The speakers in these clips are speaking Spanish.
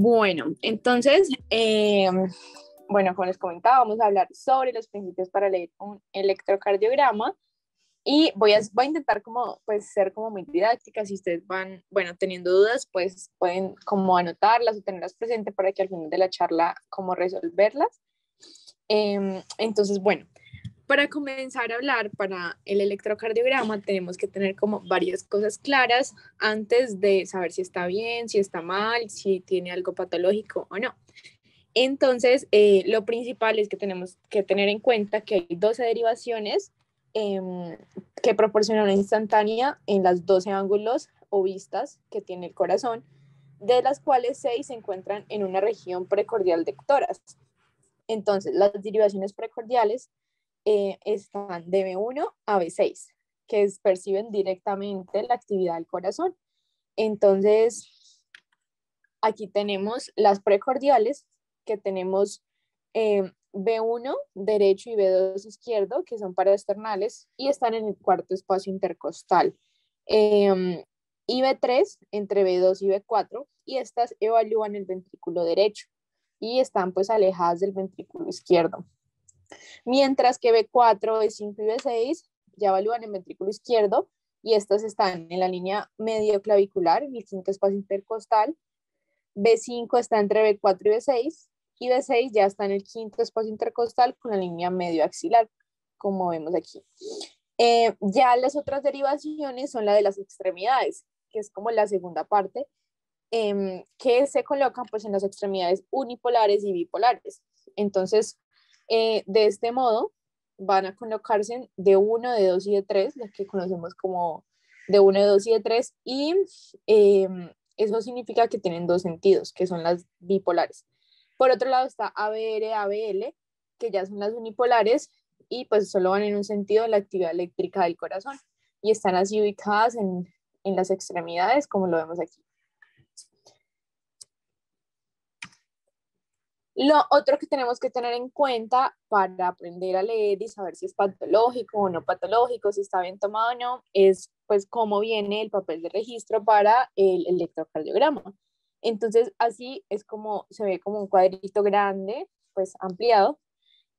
Bueno, entonces, bueno, como les comentaba, vamos a hablar sobre los principios para leer un electrocardiograma y voy a intentar como, pues, ser como muy didáctica. Si ustedes van, bueno, teniendo dudas, pues pueden como anotarlas o tenerlas presentes para que al final de la charla como resolverlas. Entonces, bueno, para comenzar a hablar para el electrocardiograma tenemos que tener como varias cosas claras antes de saber si está bien, si está mal, si tiene algo patológico o no. Entonces, lo principal es que tenemos que tener en cuenta que hay 12 derivaciones que proporcionan una instantánea en las 12 ángulos o vistas que tiene el corazón, de las cuales 6 se encuentran en una región precordial de Toras. Entonces, las derivaciones precordiales están de B1 a B6, que perciben directamente la actividad del corazón. Entonces, aquí tenemos las precordiales, que tenemos B1 derecho y B2 izquierdo, que son paraesternales, y están en el cuarto espacio intercostal. Y B3 entre B2 y B4, y estas evalúan el ventrículo derecho y están pues alejadas del ventrículo izquierdo. Mientras que B4, B5 y B6 ya evalúan el ventrículo izquierdo y estas están en la línea medio clavicular, el quinto espacio intercostal. B5 está entre B4 y B6 y B6 ya está en el quinto espacio intercostal con la línea medio axilar, como vemos aquí. Ya las otras derivaciones son la de las extremidades, que es como la segunda parte, que se colocan pues en las extremidades unipolares y bipolares. Entonces, de este modo, van a colocarse de 1, de 2 y de 3, las que conocemos como de 1, de 2 y de 3, y eso significa que tienen dos sentidos, que son las bipolares. Por otro lado está ABR, ABL, que ya son las unipolares, y pues solo van en un sentido de la actividad eléctrica del corazón, y están así ubicadas en las extremidades, como lo vemos aquí. Lo otro que tenemos que tener en cuenta para aprender a leer y saber si es patológico o no patológico, si está bien tomado o no, es pues cómo viene el papel de registro para el electrocardiograma. Entonces así es como se ve como un cuadrito grande, pues ampliado,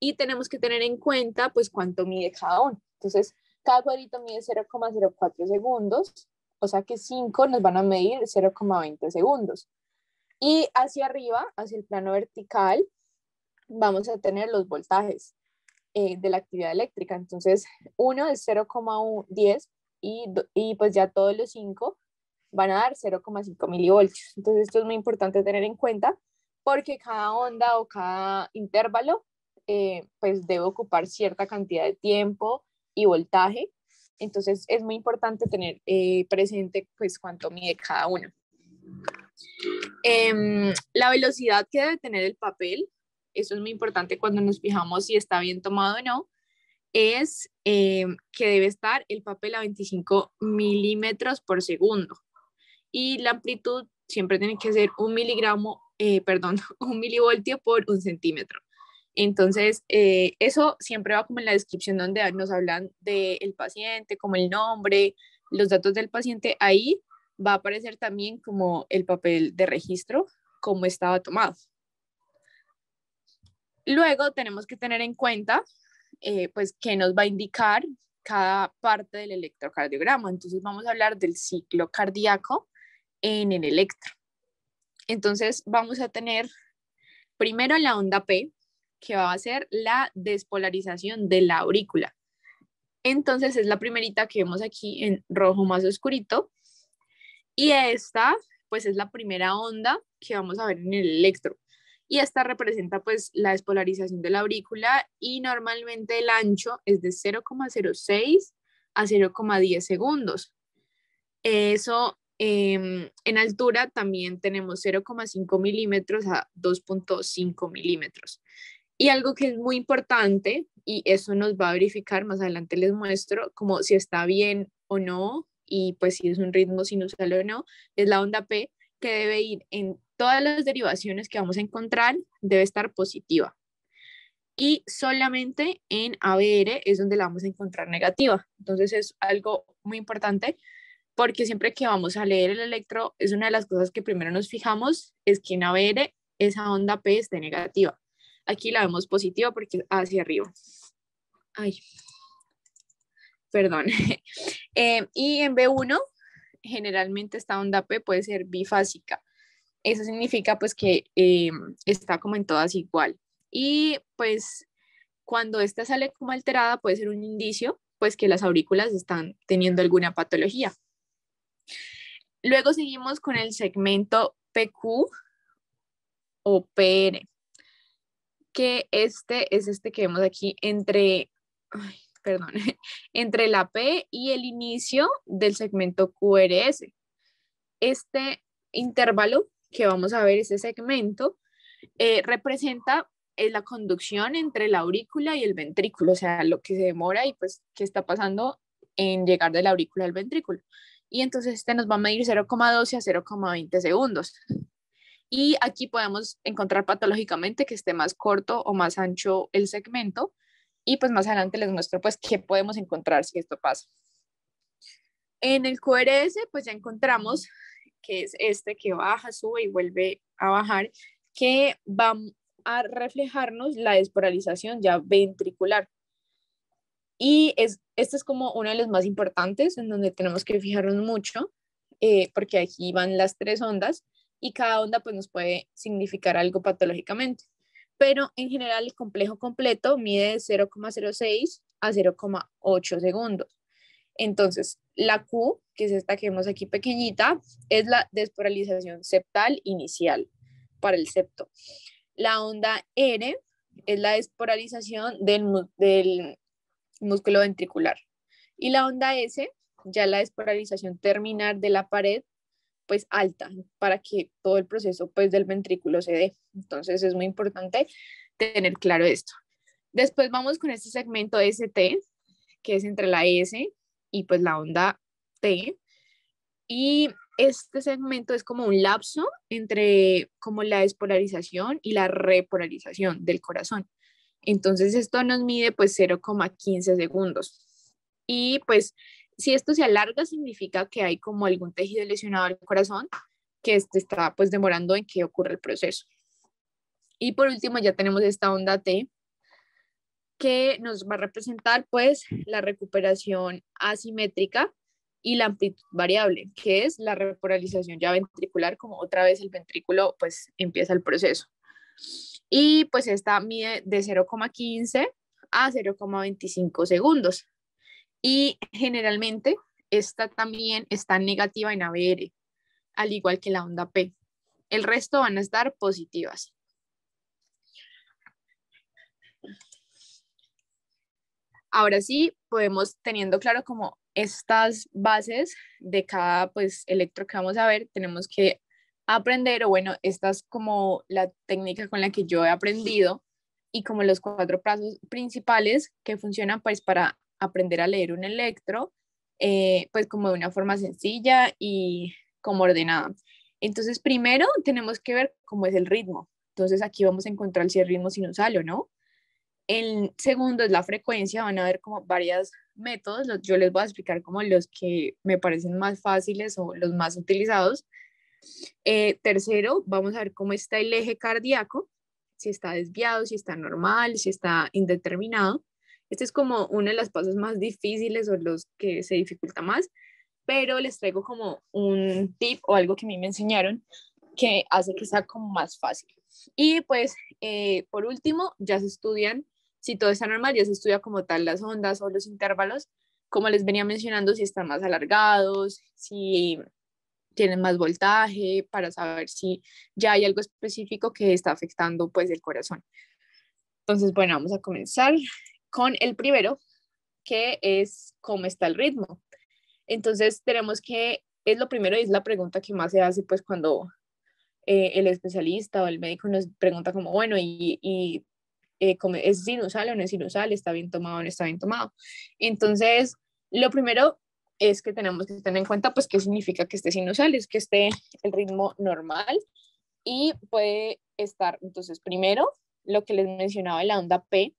y tenemos que tener en cuenta pues cuánto mide cada uno. Entonces cada cuadrito mide 0,04 segundos, o sea que 5 nos van a medir 0,20 segundos. Y hacia arriba, hacia el plano vertical, vamos a tener los voltajes de la actividad eléctrica. Entonces, uno es 0,10 y pues ya todos los 5 van a dar 0,5 milivoltios. Entonces, esto es muy importante tener en cuenta porque cada onda o cada intervalo pues debe ocupar cierta cantidad de tiempo y voltaje. Entonces, es muy importante tener presente pues cuánto mide cada uno. La velocidad que debe tener el papel, eso es muy importante cuando nos fijamos si está bien tomado o no, es que debe estar el papel a 25 milímetros por segundo y la amplitud siempre tiene que ser un miligramo, perdón, un milivoltio por un centímetro. Entonces, eso siempre va como en la descripción donde nos hablan del paciente, como el nombre, los datos del paciente. Ahí va a aparecer también como el papel de registro, cómo estaba tomado. Luego tenemos que tener en cuenta, pues, qué nos va a indicar cada parte del electrocardiograma. Entonces, vamos a hablar del ciclo cardíaco en el electro. Entonces, vamos a tener primero la onda P, que va a ser la despolarización de la aurícula. Entonces es la primerita que vemos aquí en rojo más oscurito. Y esta, pues es la primera onda que vamos a ver en el electro. Y esta representa pues la despolarización de la aurícula y normalmente el ancho es de 0,06 a 0,10 segundos. Eso en altura también tenemos 0,5 milímetros a 2,5 milímetros. Y algo que es muy importante, y eso nos va a verificar, más adelante les muestro, como si está bien o no, y pues si es un ritmo sinusal o no, es la onda P, que debe ir en todas las derivaciones que vamos a encontrar, debe estar positiva. Y solamente en ABR es donde la vamos a encontrar negativa. Entonces es algo muy importante porque siempre que vamos a leer el electro, es una de las cosas que primero nos fijamos, es que en ABR esa onda P esté negativa. Aquí la vemos positiva porque es hacia arriba. Ay, perdón. Y en B1, generalmente esta onda P puede ser bifásica. Eso significa pues que está como en todas igual. Y pues cuando esta sale como alterada puede ser un indicio pues que las aurículas están teniendo alguna patología. Luego seguimos con el segmento PQ o PR, que este es este que vemos aquí entre, ay, perdón, entre la P y el inicio del segmento QRS. Este intervalo que vamos a ver, ese segmento, representa la conducción entre la aurícula y el ventrículo, o sea, lo que se demora y pues qué está pasando en llegar de la aurícula al ventrículo. Y entonces este nos va a medir 0,12 a 0,20 segundos. Y aquí podemos encontrar patológicamente que esté más corto o más ancho el segmento. Y pues más adelante les muestro pues qué podemos encontrar si esto pasa. En el QRS pues ya encontramos que es este que baja, sube y vuelve a bajar, que va a reflejarnos la despolarización ya ventricular. Y este es como uno de los más importantes, en donde tenemos que fijarnos mucho, porque aquí van las tres ondas y cada onda pues nos puede significar algo patológicamente. Pero en general el complejo completo mide de 0,06 a 0,8 segundos. Entonces, la Q, que es esta que vemos aquí pequeñita, es la despolarización septal inicial para el septo. La onda R es la despolarización del músculo ventricular. Y la onda S, ya la despolarización terminal de la pared, pues alta, para que todo el proceso pues del ventrículo se dé. Entonces es muy importante tener claro esto. Después vamos con este segmento ST, que es entre la S y pues la onda T. Y este segmento es como un lapso entre como la despolarización y la repolarización del corazón. Entonces esto nos mide pues 0,15 segundos. Y pues si esto se alarga significa que hay como algún tejido lesionado del corazón que este está pues demorando en que ocurra el proceso. Y por último ya tenemos esta onda T que nos va a representar pues la recuperación asimétrica y la amplitud variable, que es la repolarización ya ventricular, como otra vez el ventrículo pues empieza el proceso. Y pues esta mide de 0,15 a 0,25 segundos. Y generalmente esta también está negativa en ABR, al igual que la onda P. El resto van a estar positivas. Ahora sí, podemos, teniendo claro como estas bases de cada pues electro que vamos a ver, tenemos que aprender, o bueno, esta es como la técnica con la que yo he aprendido y como los cuatro pasos principales que funcionan pues para aprender a leer un electro, pues como de una forma sencilla y como ordenada. Entonces, primero tenemos que ver cómo es el ritmo. Entonces, aquí vamos a encontrar si el ritmo sinusal o no. El segundo es la frecuencia, van a ver como varios métodos, yo les voy a explicar como los que me parecen más fáciles o los más utilizados. Tercero, vamos a ver cómo está el eje cardíaco, si está desviado, si está normal, si está indeterminado. Este es como uno de los pasos más difíciles o los que se dificulta más, pero les traigo como un tip o algo que a mí me enseñaron que hace que sea como más fácil. Y pues, por último, ya se estudian, si todo está normal, ya se estudia como tal las ondas o los intervalos, como les venía mencionando, si están más alargados, si tienen más voltaje, para saber si ya hay algo específico que está afectando pues el corazón. Entonces, bueno, vamos a comenzar con el primero, que es cómo está el ritmo. Entonces, tenemos que, es lo primero y es la pregunta que más se hace pues cuando el especialista o el médico nos pregunta como, bueno, ¿es sinusal o no es sinusal? ¿Está bien tomado o no está bien tomado? Entonces, lo primero es que tenemos que tener en cuenta, pues, qué significa que esté sinusal, es que esté el ritmo normal y puede estar, entonces, primero, lo que les mencionaba de la onda P,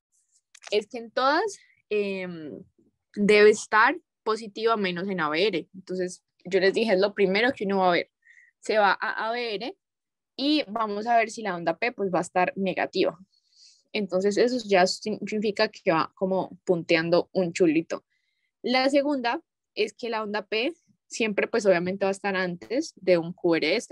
es que en todas debe estar positiva menos en ABR. Entonces, yo les dije, es lo primero que uno va a ver. Se va a ABR y vamos a ver si la onda P pues va a estar negativa. Entonces eso ya significa que va como punteando un chulito. La segunda es que la onda P siempre pues obviamente va a estar antes de un QRS,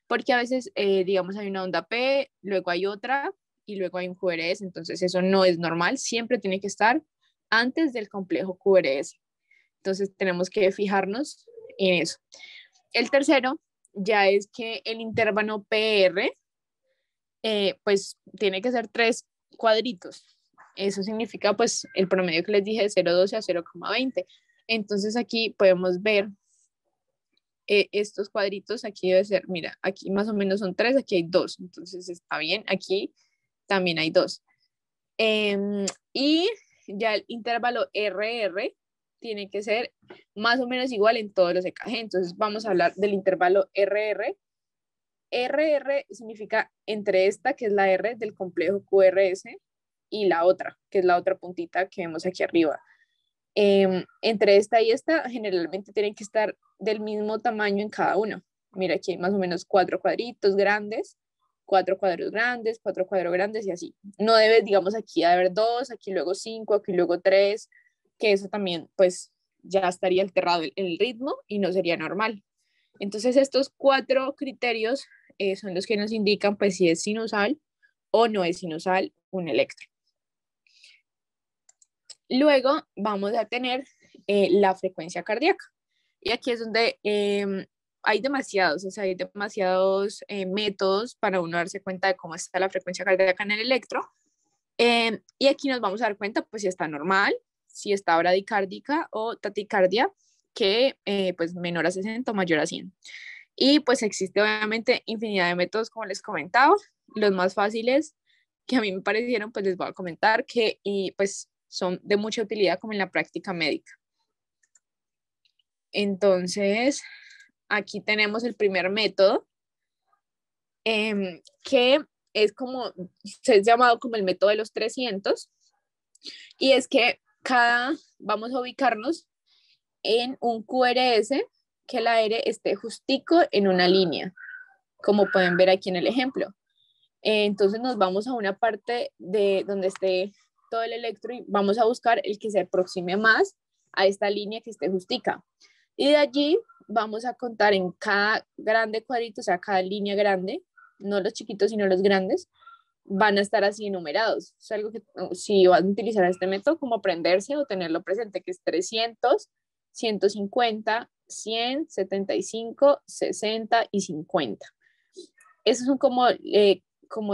porque a veces digamos hay una onda P, luego hay otra y luego hay un QRS, entonces eso no es normal, siempre tiene que estar antes del complejo QRS. Entonces tenemos que fijarnos en eso. El tercero ya es que el intervalo PR pues tiene que ser 3 cuadritos. Eso significa pues el promedio que les dije de 0,12 a 0,20. Entonces aquí podemos ver estos cuadritos, aquí debe ser, mira, aquí más o menos son 3, aquí hay 2, entonces está bien, aquí también hay 2. Y ya el intervalo RR tiene que ser más o menos igual en todos los EKG, entonces vamos a hablar del intervalo RR. RR significa entre esta, que es la R del complejo QRS, y la otra, que es la otra puntita que vemos aquí arriba. Entre esta y esta generalmente tienen que estar del mismo tamaño en cada uno. Mira, aquí hay más o menos 4 cuadritos grandes, 4 cuadros grandes, 4 cuadros grandes y así. No debe, digamos, aquí haber 2, aquí luego 5, aquí luego 3, que eso también pues ya estaría alterado el ritmo y no sería normal. Entonces estos 4 criterios son los que nos indican pues si es sinusal o no es sinusal un electro. Luego vamos a tener la frecuencia cardíaca. Y aquí es donde hay demasiados, o sea, hay demasiados métodos para uno darse cuenta de cómo está la frecuencia cardíaca en el electro. Y aquí nos vamos a dar cuenta, pues, si está normal, si está bradicárdica o taticardia, que pues menor a 60 o mayor a 100. Y pues existe obviamente infinidad de métodos, como les comentaba. Los más fáciles que a mí me parecieron, pues les voy a comentar que y pues son de mucha utilidad como en la práctica médica. Entonces, aquí tenemos el primer método, que es como, se es llamado como el método de los 300, y es que vamos a ubicarnos en un QRS que el aire esté justico en una línea, como pueden ver aquí en el ejemplo. Entonces nos vamos a una parte de donde esté todo el electro y vamos a buscar el que se aproxime más a esta línea que esté justica. Y de allí vamos a contar en cada grande cuadrito, o sea, cada línea grande, no los chiquitos, sino los grandes, van a estar así enumerados. Es algo que si van a utilizar este método, como aprenderse o tenerlo presente, que es 300, 150, 100, 75, 60 y 50. Esos son como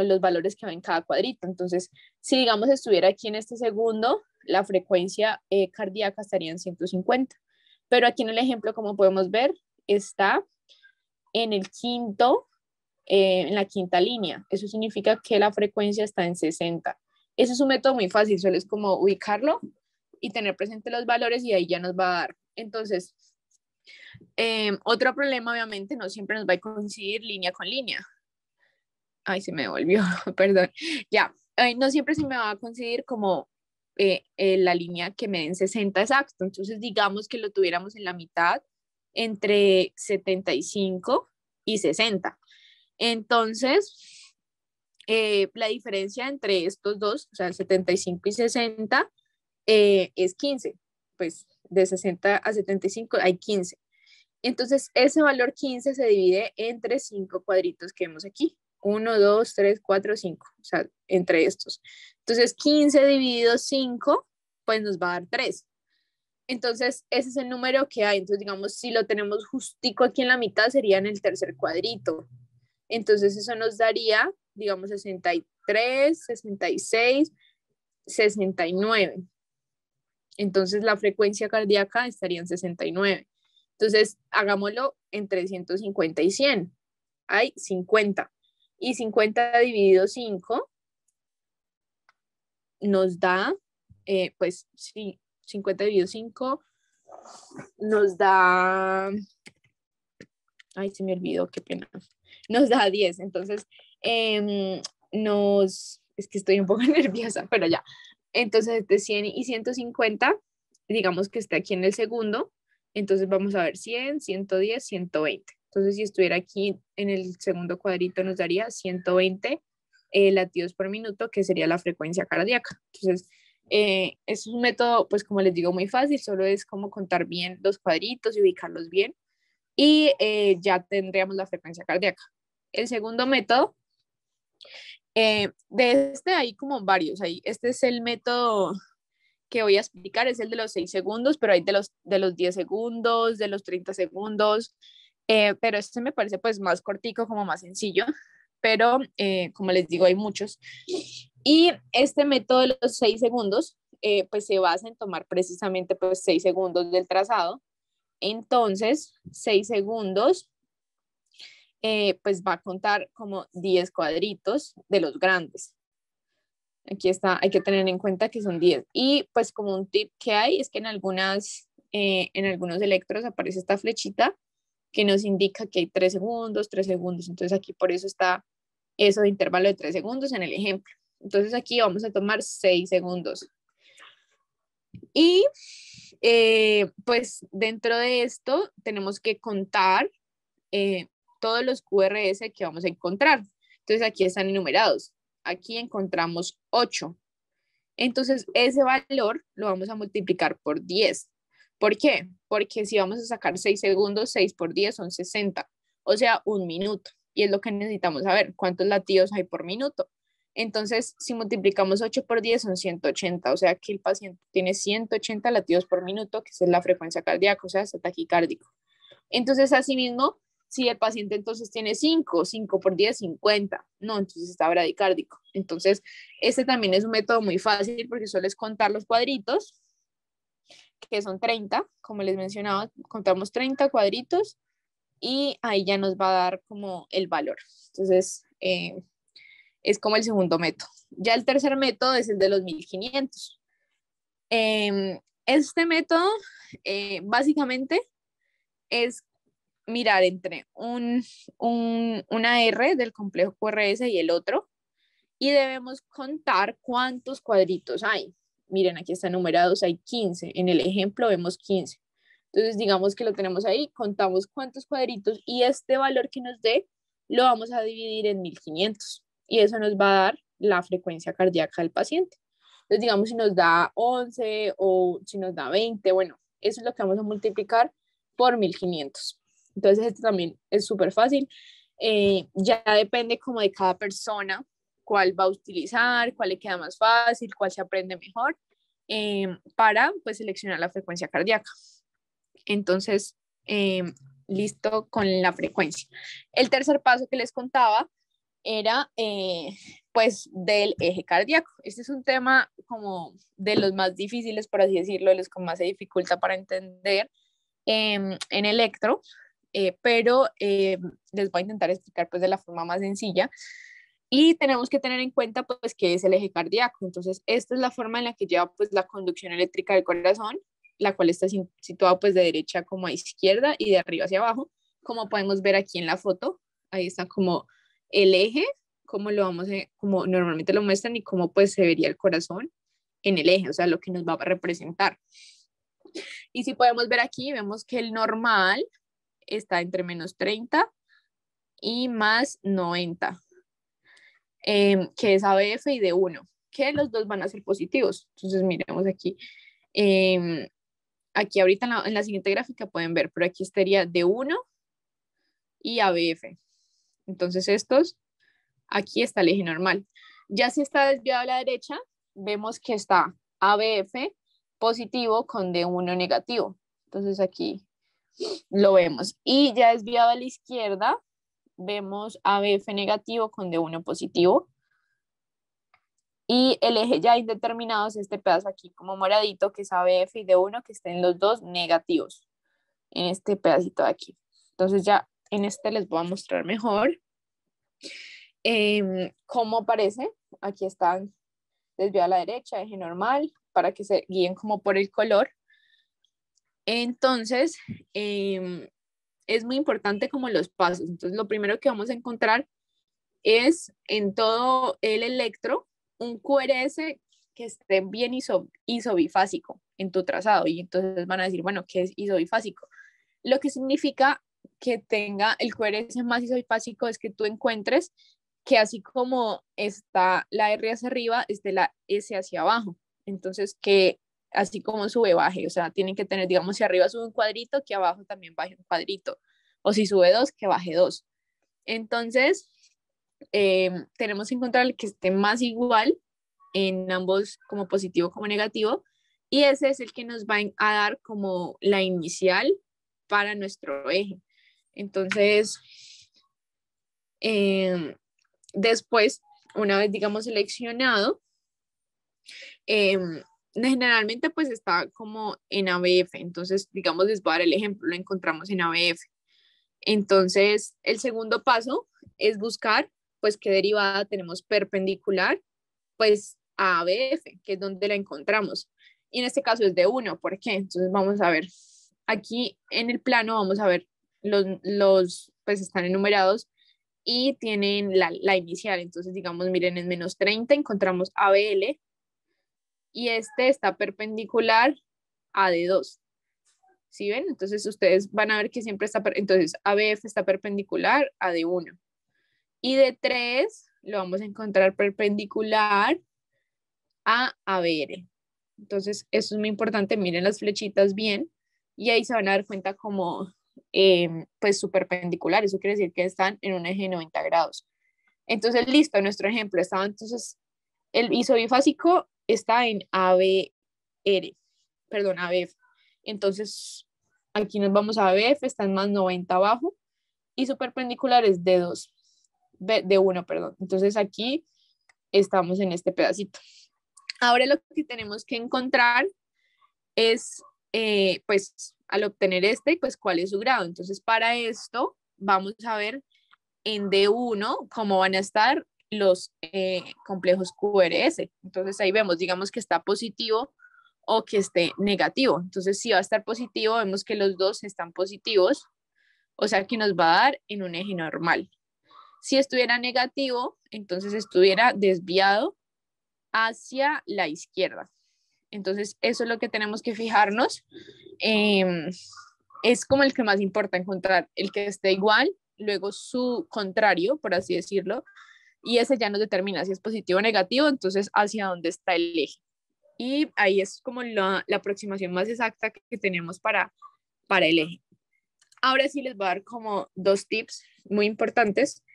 los valores que va en cada cuadrito. Entonces, si digamos estuviera aquí en este segundo, la frecuencia cardíaca estaría en 150. Pero aquí en el ejemplo, como podemos ver, está en el quinto, en la quinta línea. Eso significa que la frecuencia está en 60. Ese es un método muy fácil, solo es como ubicarlo y tener presente los valores y ahí ya nos va a dar. Entonces, otro problema, obviamente, no siempre nos va a coincidir línea con línea. Ay, se me devolvió, perdón. Ya, no siempre se me va a coincidir como la línea que me den 60 exacto. Entonces, digamos que lo tuviéramos en la mitad, entre 75 y 60. Entonces, la diferencia entre estos dos, o sea, 75 y 60, es 15. Pues de 60 a 75 hay 15. Entonces, ese valor 15 se divide entre 5 cuadritos que vemos aquí. 1, 2, 3, 4, 5. O sea, entre estos. Entonces, 15 dividido 5, pues nos va a dar 3. Entonces, ese es el número que hay. Entonces, digamos, si lo tenemos justico aquí en la mitad, sería en el tercer cuadrito. Entonces, eso nos daría, digamos, 63, 66, 69. Entonces, la frecuencia cardíaca estaría en 69. Entonces, hagámoslo entre 150 y 100. Hay 50. Y 50 dividido 5 nos da, pues sí, 50 dividido 5 nos da, ay, se me olvidó, qué pena, nos da 10. Entonces, es que estoy un poco nerviosa, pero ya. Entonces, de 100 y 150, digamos que está aquí en el segundo, Entonces vamos a ver 100, 110, 120. Entonces si estuviera aquí en el segundo cuadrito nos daría 120 latidos por minuto, que sería la frecuencia cardíaca. Entonces es un método, pues como les digo, muy fácil, solo es como contar bien los cuadritos y ubicarlos bien y ya tendríamos la frecuencia cardíaca. El segundo método, de este hay como varios, este es el método que voy a explicar, es el de los 6 segundos, pero hay de los 10 segundos, de los 30 segundos, pero este me parece pues más cortico, como más sencillo, pero como les digo, hay muchos. Y este método de los 6 segundos, pues se basa en tomar precisamente pues 6 segundos del trazado. Entonces, 6 segundos, pues va a contar como 10 cuadritos de los grandes. Aquí está, hay que tener en cuenta que son 10. Y pues como un tip que hay es que en algunos electros aparece esta flechita que nos indica que hay 3 segundos, 3 segundos. Entonces aquí por eso está eso de intervalo de 3 segundos en el ejemplo. Entonces aquí vamos a tomar 6 segundos. Y pues dentro de esto tenemos que contar todos los QRS que vamos a encontrar. Entonces aquí están enumerados. Aquí encontramos 8. Entonces ese valor lo vamos a multiplicar por 10. ¿Por qué? Porque si vamos a sacar 6 segundos, 6 por 10 son 60, o sea, un minuto. Y es lo que necesitamos saber, cuántos latidos hay por minuto. Entonces, si multiplicamos 8 por 10 son 180, o sea que el paciente tiene 180 latidos por minuto, que es la frecuencia cardíaca, o sea, está taquicárdico. Entonces, asimismo, si el paciente entonces tiene 5, 5 por 10, 50, no, entonces está bradicárdico. Entonces, este también es un método muy fácil porque solo es contar los cuadritos, que son 30, como les mencionaba, contamos 30 cuadritos y ahí ya nos va a dar como el valor. Entonces, es como el segundo método. Ya el tercer método es el de los 1500. Este método básicamente es mirar entre una R del complejo QRS y el otro y debemos contar cuántos cuadritos hay. Miren, aquí están numerados, hay 15. En el ejemplo vemos 15. Entonces, digamos que lo tenemos ahí, contamos cuántos cuadritos y este valor que nos dé lo vamos a dividir en 1500 y eso nos va a dar la frecuencia cardíaca del paciente. Entonces, digamos, si nos da 11 o si nos da 20, bueno, eso es lo que vamos a multiplicar por 1500. Entonces, esto también es súper fácil. Ya depende como de cada persona cuál va a utilizar, cuál le queda más fácil, cuál se aprende mejor para pues seleccionar la frecuencia cardíaca. Entonces, listo con la frecuencia. El tercer paso que les contaba era pues del eje cardíaco. Este es un tema como de los más difíciles, por así decirlo, de los que más se dificulta para entender en electro, pero les voy a intentar explicar pues de la forma más sencilla. Y tenemos que tener en cuenta pues que es el eje cardíaco. Entonces, esta es la forma en la que lleva pues la conducción eléctrica del corazón, la cual está situada pues de derecha como a izquierda y de arriba hacia abajo, como podemos ver aquí en la foto. Ahí está como el eje, como como normalmente lo muestran y cómo pues se vería el corazón en el eje, o sea, lo que nos va a representar. Y si podemos ver aquí, vemos que el normal está entre menos 30 y más 90, que es ABF y D1, que los dos van a ser positivos. Entonces, miremos aquí. Aquí ahorita en la siguiente gráfica pueden ver, pero aquí estaría D1 y ABF. Entonces, aquí está el eje normal. Ya si está desviado a la derecha, vemos que está ABF positivo con D1 negativo. Entonces, aquí lo vemos. Y ya desviado a la izquierda, vemos ABF negativo con D1 positivo. Y el eje ya indeterminado es este pedazo aquí como moradito, que es ABF y D1, que estén los dos negativos en este pedacito de aquí. Entonces ya en este les voy a mostrar mejor cómo aparece. Aquí están desviado a la derecha, eje normal, para que se guíen como por el color. Entonces, es muy importante como los pasos. Entonces, lo primero que vamos a encontrar es en todo el electro un QRS que esté bien isobifásico. en tu trazado. Y entonces van a decir, bueno, ¿qué es isobifásico? Lo que significa que tenga el QRS más isobifásico es que tú encuentres que así como está la R hacia arriba, esté la S hacia abajo. Entonces, que así como sube, baje. O sea, tienen que tener, digamos, si arriba sube un cuadrito, que abajo también baje un cuadrito. O si sube dos, que baje dos. Entonces, tenemos que encontrar el que esté más igual en ambos, como positivo como negativo. Y ese es el que nos va a dar como la inicial para nuestro eje. Entonces, después, una vez, digamos, seleccionado, generalmente pues está como en ABF. Entonces, digamos, les voy a dar el ejemplo, lo encontramos en ABF. Entonces, el segundo paso es buscar, pues, qué derivada tenemos perpendicular, pues, a ABF, que es donde la encontramos. Y en este caso es de 1. ¿Por qué? Entonces, vamos a ver. Aquí en el plano vamos a ver pues, están enumerados y tienen la inicial. Entonces, digamos, miren, en -30 encontramos ABL y este está perpendicular a D2. ¿Sí ven? Entonces ustedes van a ver que siempre está, entonces ABF está perpendicular a D1 y D3 lo vamos a encontrar perpendicular a ABR. Entonces eso es muy importante, miren las flechitas bien y ahí se van a dar cuenta como pues su perpendicular, eso quiere decir que están en un eje de 90 grados. Entonces listo, nuestro ejemplo estaba, entonces el isobifásico está en ABR, perdón, ABF. Entonces, aquí nos vamos a ABF, está en +90 abajo, y su perpendicular es D2, D1, perdón. Entonces, aquí estamos en este pedacito. Ahora lo que tenemos que encontrar es, pues, al obtener este, pues, cuál es su grado. Entonces, para esto, vamos a ver en D1 cómo van a estar los complejos QRS. Entonces, ahí vemos, digamos que está positivo o que esté negativo. Entonces, si va a estar positivo, vemos que los dos están positivos, o sea que nos va a dar en un eje normal. Si estuviera negativo, entonces estuviera desviado hacia la izquierda. Entonces, eso es lo que tenemos que fijarnos. Es como el que más importa encontrar, el que esté igual, luego su contrario, por así decirlo, y ese ya nos determina si es positivo o negativo, entonces hacia dónde está el eje. Y ahí es como la aproximación más exacta que tenemos para el eje. Ahora sí les voy a dar como 2 tips muy importantes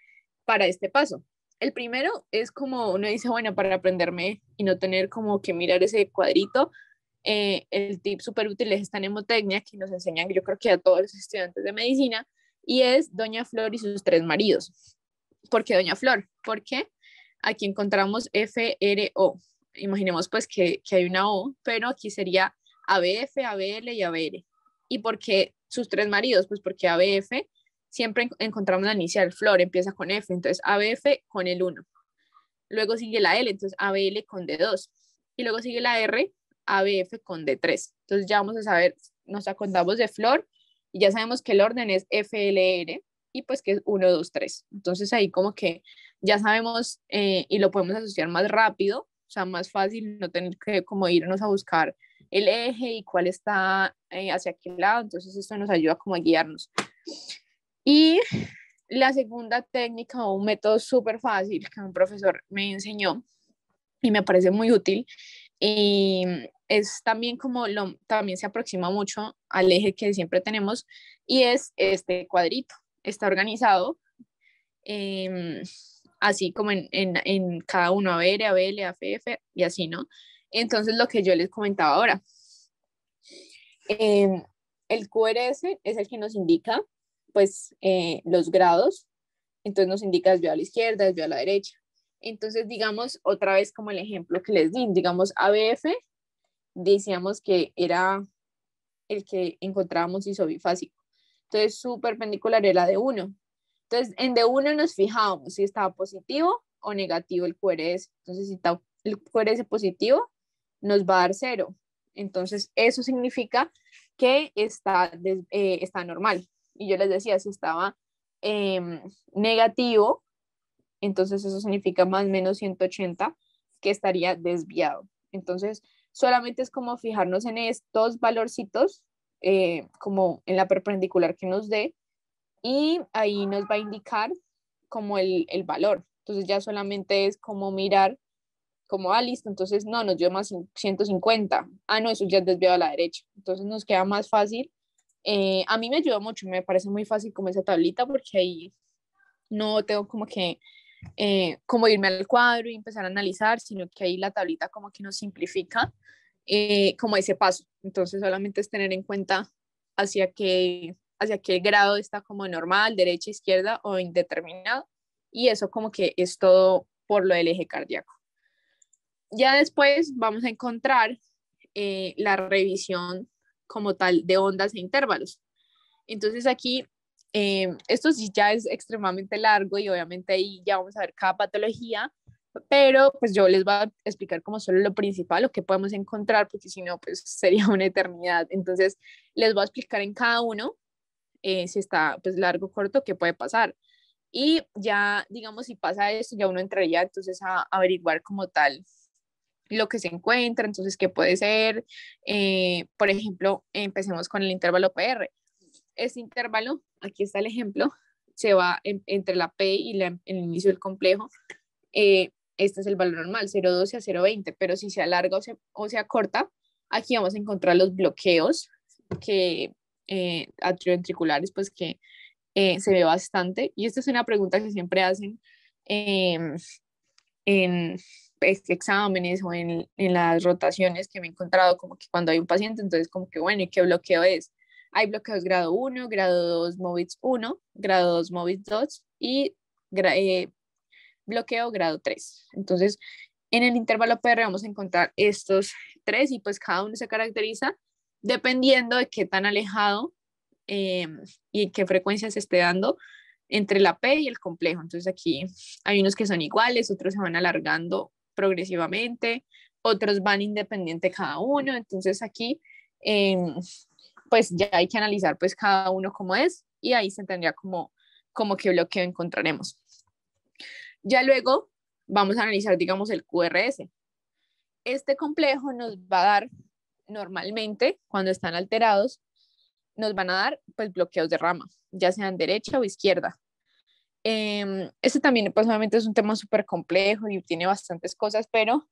para este paso. El primero es como uno dice, bueno, para aprenderme y no tener como que mirar ese cuadrito, el tip súper útil es esta mnemotecnia que nos enseñan, yo creo que a todos los estudiantes de medicina, y es Doña Flor y sus 3 maridos. ¿Por qué Doña Flor? Porque aquí encontramos FRO. Imaginemos pues que hay una O, pero aquí sería ABF, ABL y ABR. ¿Y por qué sus 3 maridos? Pues porque ABF siempre encontramos la inicial, Flor empieza con F, entonces ABF con el 1. Luego sigue la L, entonces ABL con D2. Y luego sigue la R, ABF con D3. Entonces ya vamos a saber, nos acordamos de Flor y ya sabemos que el orden es FLR y pues que es 1, 2, 3. Entonces ahí como que ya sabemos y lo podemos asociar más rápido, o sea, más fácil, no tener que como irnos a buscar el eje y cuál está hacia qué lado. Entonces esto nos ayuda como a guiarnos. Y la segunda técnica o un método súper fácil que un profesor me enseñó y me parece muy útil y es también como también se aproxima mucho al eje que siempre tenemos y es este cuadrito. Está organizado así como en cada uno, ABR, ABL, AFF y así, ¿no? Entonces lo que yo les comentaba ahora, el QRS es el que nos indica pues los grados, entonces nos indica desvío a la izquierda, desvío a la derecha. Entonces, digamos, otra vez como el ejemplo que les di, digamos, ABF, decíamos que era el que encontrábamos isobifásico. Entonces, su perpendicular era de 1. Entonces, en D1 nos fijábamos si estaba positivo o negativo el QRS. Entonces, si está el QRS positivo, nos va a dar 0. Entonces, eso significa que está normal. Y yo les decía, si estaba negativo, entonces eso significa más o menos 180 que estaría desviado. Entonces, solamente es como fijarnos en estos valorcitos, como en la perpendicular que nos dé, y ahí nos va a indicar como el valor. Entonces ya solamente es como mirar, como, listo, entonces no, nos dio más 150. No, eso ya es desviado a la derecha. Entonces nos queda más fácil. A mí me ayuda mucho, me parece muy fácil como esa tablita, porque ahí no tengo como que como irme al cuadro y empezar a analizar, sino que ahí la tablita como que nos simplifica como ese paso. Entonces solamente es tener en cuenta hacia qué grado está como normal, derecha, izquierda o indeterminado. Y eso como que es todo por lo del eje cardíaco. Ya después vamos a encontrar la revisión como tal de ondas e intervalos. Entonces aquí, esto sí ya es extremadamente largo y obviamente ahí ya vamos a ver cada patología, pero pues yo les voy a explicar como solo lo principal, lo que podemos encontrar, porque si no, pues sería una eternidad. Entonces les voy a explicar en cada uno, si está pues largo o corto, qué puede pasar. Y ya, digamos, si pasa esto, ya uno entraría entonces a averiguar como tal lo que se encuentra, entonces qué puede ser. Por ejemplo, empecemos con el intervalo PR. Este intervalo, aquí está el ejemplo, se va entre la P y el inicio del complejo. Este es el valor normal, 0,12 a 0,20, pero si se alarga o se acorta, aquí vamos a encontrar los bloqueos que atrioventriculares, pues que se ve bastante. Y esta es una pregunta que siempre hacen eh, en exámenes o en las rotaciones que me he encontrado, como que cuando hay un paciente, entonces como que bueno, ¿y qué bloqueo es? Hay bloqueos grado 1, grado 2 MOVITS 1, grado 2 MOVITS 2 y bloqueo grado 3. Entonces, en el intervalo PR vamos a encontrar estos tres y pues cada uno se caracteriza dependiendo de qué tan alejado eh, y qué frecuencia se esté dando entre la P y el complejo. Entonces aquí hay unos que son iguales, otros se van alargando progresivamente, otros van independiente cada uno. Entonces aquí pues ya hay que analizar pues cada uno cómo es y ahí se tendría como qué bloqueo encontraremos. Ya luego vamos a analizar, digamos, el QRS. Este complejo nos va a dar normalmente, cuando están alterados, nos van a dar pues bloqueos de rama, ya sean derecha o izquierda. Este también pues obviamente es un tema súper complejo y tiene bastantes cosas, pero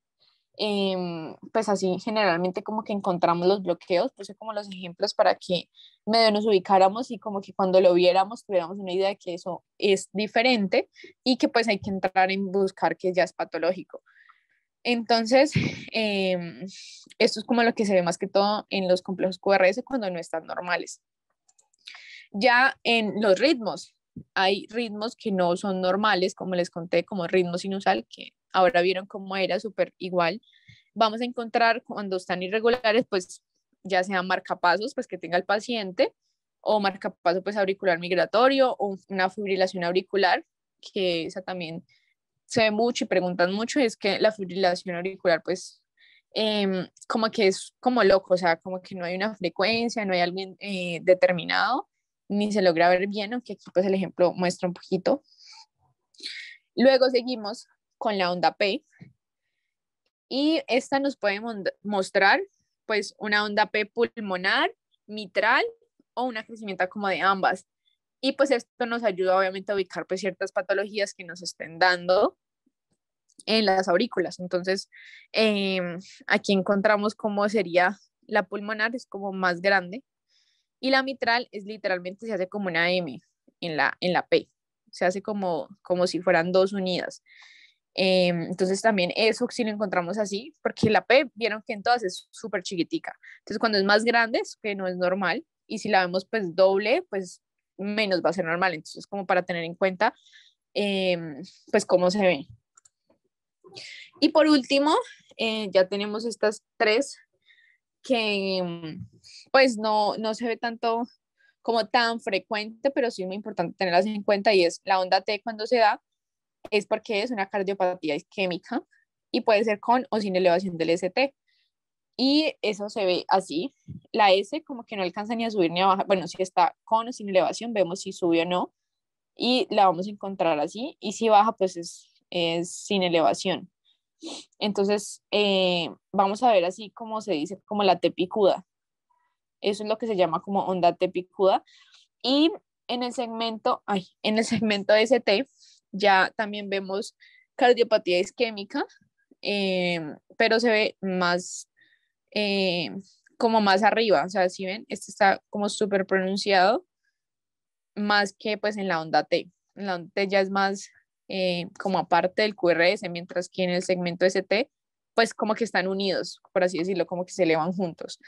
pues así generalmente como que encontramos los bloqueos, puse como los ejemplos para que medio nos ubicáramos y como que cuando lo viéramos tuviéramos una idea de que eso es diferente y que pues hay que entrar en buscar que ya es patológico. Entonces, esto es como lo que se ve más que todo en los complejos QRS cuando no están normales. Ya en los ritmos, hay ritmos que no son normales, como les conté, como ritmo sinusal, que ahora vieron cómo era súper igual. Vamos a encontrar cuando están irregulares, pues ya sean marcapasos, pues que tenga el paciente, o marcapaso pues auricular migratorio, o una fibrilación auricular, que esa también se ve mucho y preguntan mucho, y es que la fibrilación auricular pues como que es como loco, o sea, como que no hay una frecuencia, no hay alguien determinado, ni se logra ver bien, aunque aquí pues el ejemplo muestra un poquito. Luego seguimos con la onda P y esta nos puede mostrar pues una onda P pulmonar, mitral o una crecimiento como de ambas. Y pues esto nos ayuda obviamente a ubicar pues ciertas patologías que nos estén dando en las aurículas. Entonces, aquí encontramos cómo sería la pulmonar, es como más grande, y la mitral es literalmente, se hace como una M en la P, se hace como si fueran dos unidas. Entonces también eso sí lo encontramos así, porque la P, vieron que en todas es súper chiquitica. Entonces cuando es más grande es que no es normal, y si la vemos pues doble, pues menos va a ser normal. Entonces como para tener en cuenta pues cómo se ve. Y por último, ya tenemos estas tres que pues no se ve tanto como tan frecuente, pero sí es muy importante tenerlas en cuenta, y es la onda T cuando se da, es porque es una cardiopatía isquémica y puede ser con o sin elevación del ST. Y eso se ve así. La S como que no alcanza ni a subir ni a bajar. Bueno, si está con o sin elevación, vemos si sube o no. Y la vamos a encontrar así. Y si baja, pues es sin elevación. Entonces, vamos a ver así como se dice, como la T picuda. Eso es lo que se llama como onda T picuda. Y en el segmento ST ya también vemos cardiopatía isquémica, pero se ve más, eh, como más arriba, o sea, si ven, este está como súper pronunciado, más que pues en la onda T. En la onda T ya es más como aparte del QRS, mientras que en el segmento ST, pues como que están unidos, por así decirlo, como que se elevan juntos.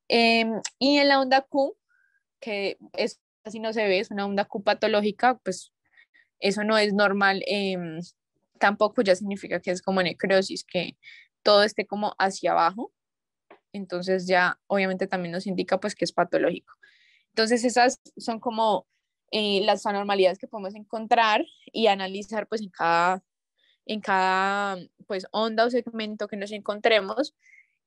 Y en la onda Q, que es así no se ve, es una onda Q patológica, pues eso no es normal, tampoco ya significa que es como necrosis, que todo esté como hacia abajo, entonces ya obviamente también nos indica pues que es patológico. Entonces esas son como las anormalidades que podemos encontrar y analizar pues en cada pues onda o segmento que nos encontremos,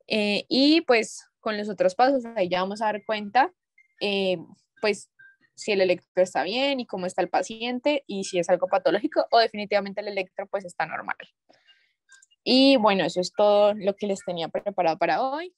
y pues con los otros pasos ahí ya vamos a dar cuenta, eh, pues si el electro está bien y cómo está el paciente y si es algo patológico o definitivamente el electro pues está normal. Y bueno, eso es todo lo que les tenía preparado para hoy.